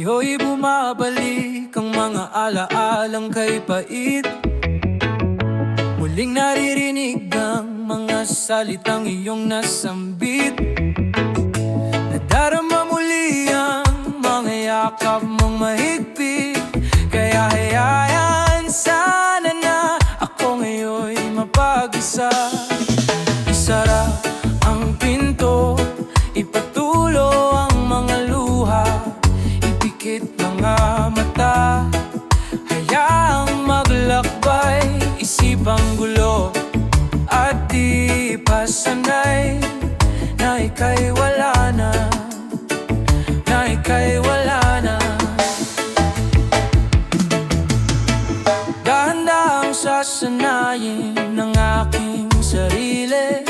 Sa'yo'y bumabalik ang mga alaalang kay pait. Muling naririnig ang mga salitang iyong nasambit. Nadarama muli ang mga yakap mong mahigpit. Kaya hayaan sana na ako ngayon'y mapag-isa. Isara ang pinto, ipatulo ang mga luha, ipikit mga mata, hayaang maglakbay, isipang gulo at di pasanay. Na ika'y wala na, na ika'y wala na. Dahan-dahang sasanayin ng aking sarili,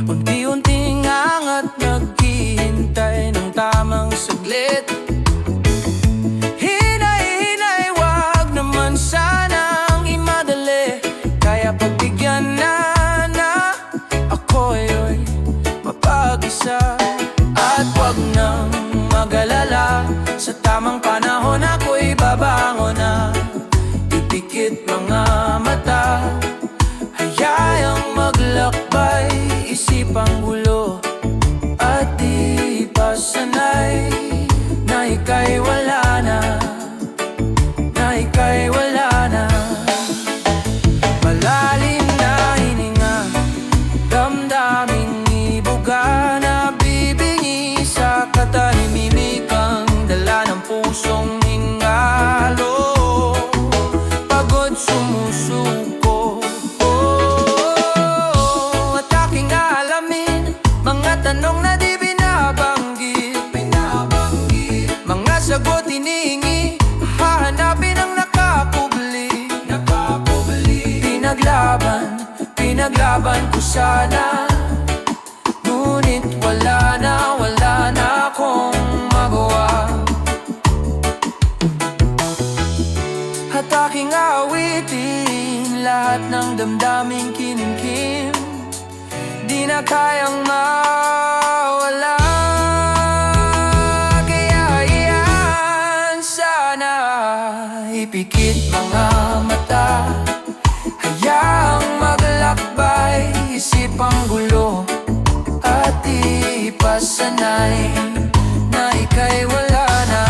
unti-unting angat, naghihintay ng tamang saglit. Hinay-hinay, wag naman sanang imadali, kaya pagbigyan na ako ayo'y mapag-isa. At wag nang mag-alala, sa tamang panahon ako'y babangon na. Ipikit mga mata, hayayang maglakbay, isipang gulo at di pasanay. Na ika'y wala na, na ika'y wala na. Malalim na hininga, damdaming ibuga, nabibingi sa katahimikang dala ng pusong hingalo. Pagod sumusuko, at aking alamin mga tanong na di binabanggit. Mga sagot hinihingi, hahanapin ang nakakubli. Pinaglaban ko sana, ngunit wala na akong magawa. At aking awitin lahat ng damdaming kinimkim, di na kayang mawala. Kaya iyan sana, ipikit mga mata, hayaang maglakbay, isipang gulo at ipasanay. Na ika'y wala na.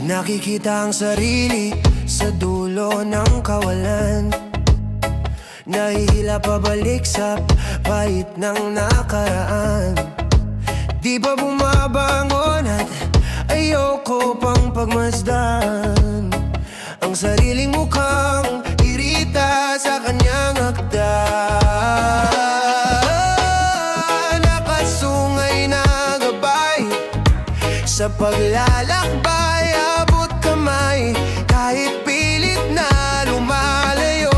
Nakikita ang sarili sa dulo ng kawalan, nahihila pabalik sa pait ng nakaraan. Di ba bumabangon at ayoko pang pagmasdan ang sariling mukhang irita sa kanyang akda. Nakasungay na gabay sa paglalakbay, abot kamay kahit pilit na lumalayo.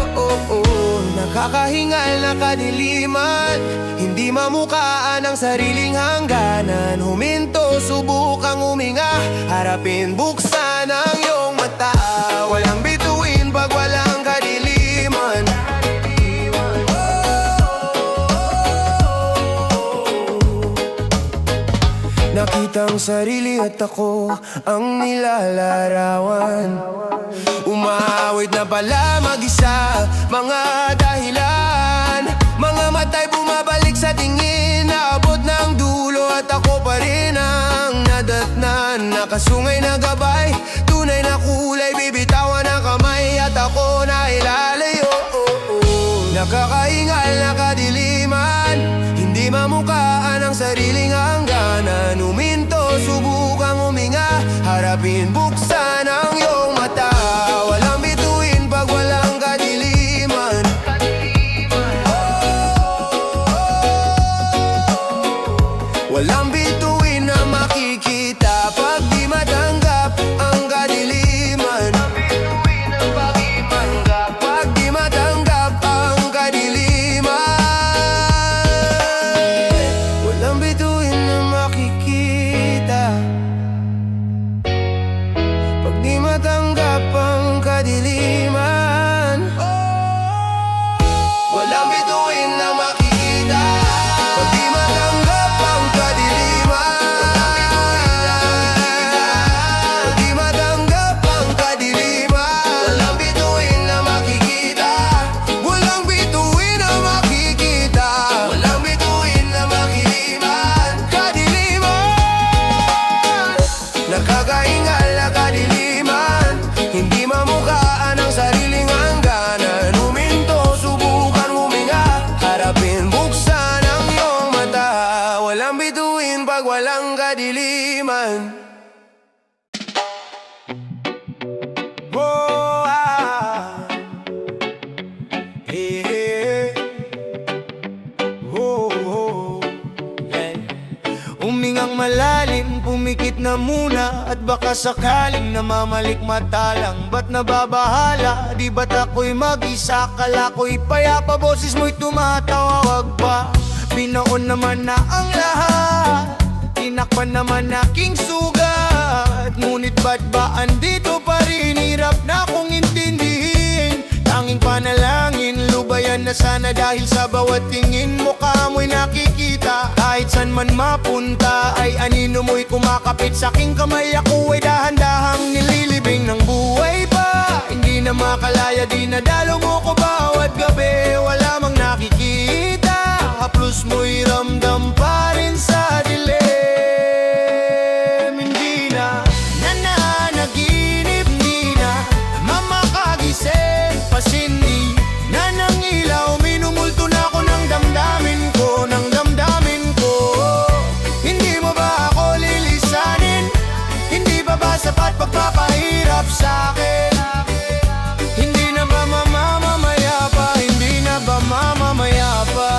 Nakakahingal na kadiliman, hindi mamukaan ang sariling hangganan. Huminto, subukang huminga, harapin, buksan ang iyong mata. Walang bituin pag walang kadiliman. Nakita ang sarili at ako ang nilalarawan. Umawit na pala mag-isa, mga dahilan. Mga matay bumabalik sa tingin, naabot ng dulo at ako pa rin ang nadatnan. Nakasungay na gabay, tunay na kulay, bibitawan ang kamay at ako na ilalayo. Nakakahingal na kadiliman, hindi mamukaan ang sariling hangganan. Huminto, subukang huminga, harapin, buksan ang iyong mata. Walang bituin pag walang kadiliman. Walang bituin na makikita pag di matanggap ang dumikit na muna at baka sakaling namamalik mata lang. Ba't nababahala? Di ba't ako'y mag-isa? Kala ko'y payapa, boses mo'y tumatawa. Wag ba? Binaon naman na ang lahat, tinakpan naman aking sugat. Ngunit ba't ba andito pa rin? Hirap na akong intindihin. Tanging panalangin, lubayan na sana dahil sa bawat tingin mo ka mo'y nakikita. Kahit san man mapunta ay anino mo'y kumakapit sa aking kamay. Ako ay dahan-dahang nililibing ng buhay pa. Hindi na makalaya, di nadalo mo ko bawat gabi. Wala mang nakikita, haplos mo'y ramdam pa rin sa dilim. Hindi na nananaginip, di na mamakagising, pasindi na ng ilaw. Minumulto na ako ng damdamin ko, ng damdamin ko. Hindi mo ba ako lilisanin? Hindi ba sapat pagpapahirap sa'kin? Hindi na ba mamamaya pa? Hindi na ba mamamaya pa?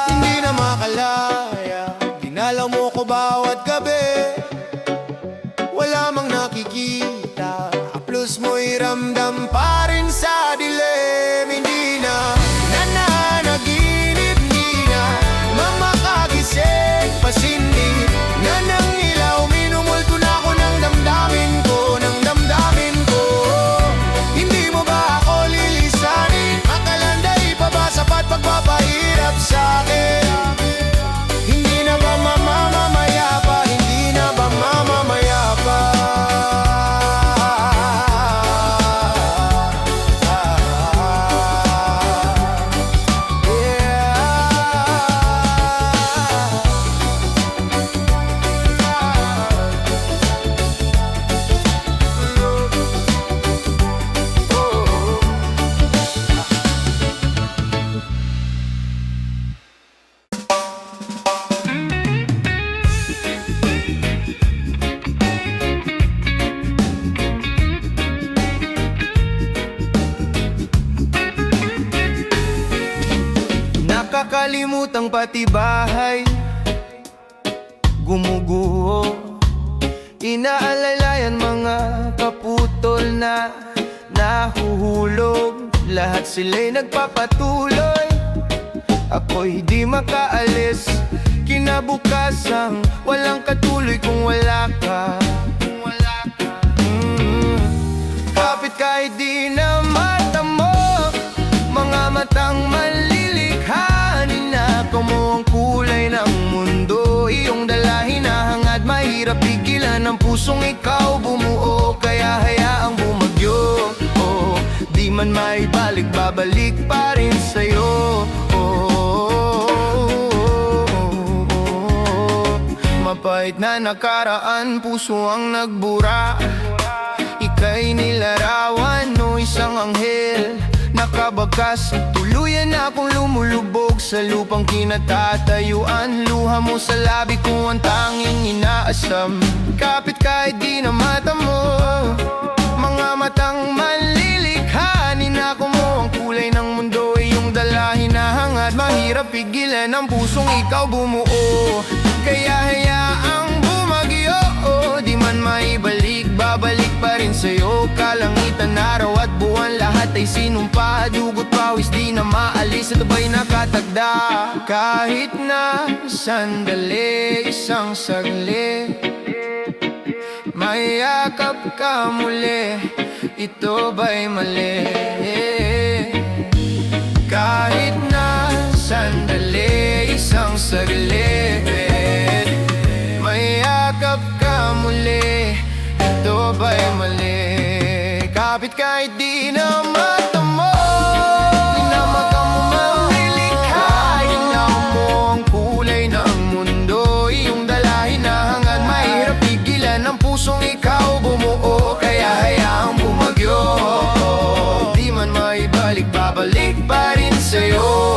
Hindi na makalaya, dinalaw mo ko bawat gabi. Wala mang nakikita, haplos mo'y ramdam pa rin sa dilim. Hindi na nananaginip, di na mamakagising, pasindi na ng ilaw. Minumulto na ako ng damdamin ko, ng damdamin ko. Hindi mo ba ako lilisanin? Makalanday pa ba sapat pagpapahirap sa'kin? Hindi na ba mamamaya pa? Hindi na ba mamamaya pa? Nakakalimutang pati bahay, gumuguho. Inaalalayan mga kaputol na nahuhulog. Lahat sila'y nagpapatuloy, ako'y di makaalis. Kinabukasang walang katuloy kung wala ka. Kapit kahit di na mata mo, mga matang malilikhanin na mo ang kulay ng mundo. Iyong dala hinahangad, mahirap pigilan ang pusong ikaw bumuo. Kaya hayaang bumagyo, oh, di man maibalik, babalik pa rin sa'yo. Mapait na nakaraan, puso ang nagbura. Ika'y nilarawan o isang anghel nakabagkas. Tuluyan na akong lumulubog sa lupang kinatatayuan. Luha mo sa labi ko ang tanging inaasam. Kapit kahit di na mata mo, mga matang malilikhanin ako mo. Ang kulay ng mundo iyong dala hinahangad, mahirap pigilan ang pusong ikaw bumuo. Kaya hayaang bumagyo, oh, di man maibalik, babalik pa rin sa'yo. Kalangitan, araw at buwan, lahat ay sinumpa. Dugot pawis, di na maalis, ito ba'y nakatagda? Kahit na sandali, isang saglit, mayakap ka muli, ito ba'y mali? Kahit na sandali, isang saglit, mayakap ka muli, ito ba'y mali? Kapit kahit di na mata mo, dinamaka mo malilikha. Hinaw mo ang kulay ng mundo, iyong dala hinahangad, mahirap pigilan ang pusong ikaw bumuo. Kaya hayaang bumagyo, di man maibalik, babalik pa rin sa'yo.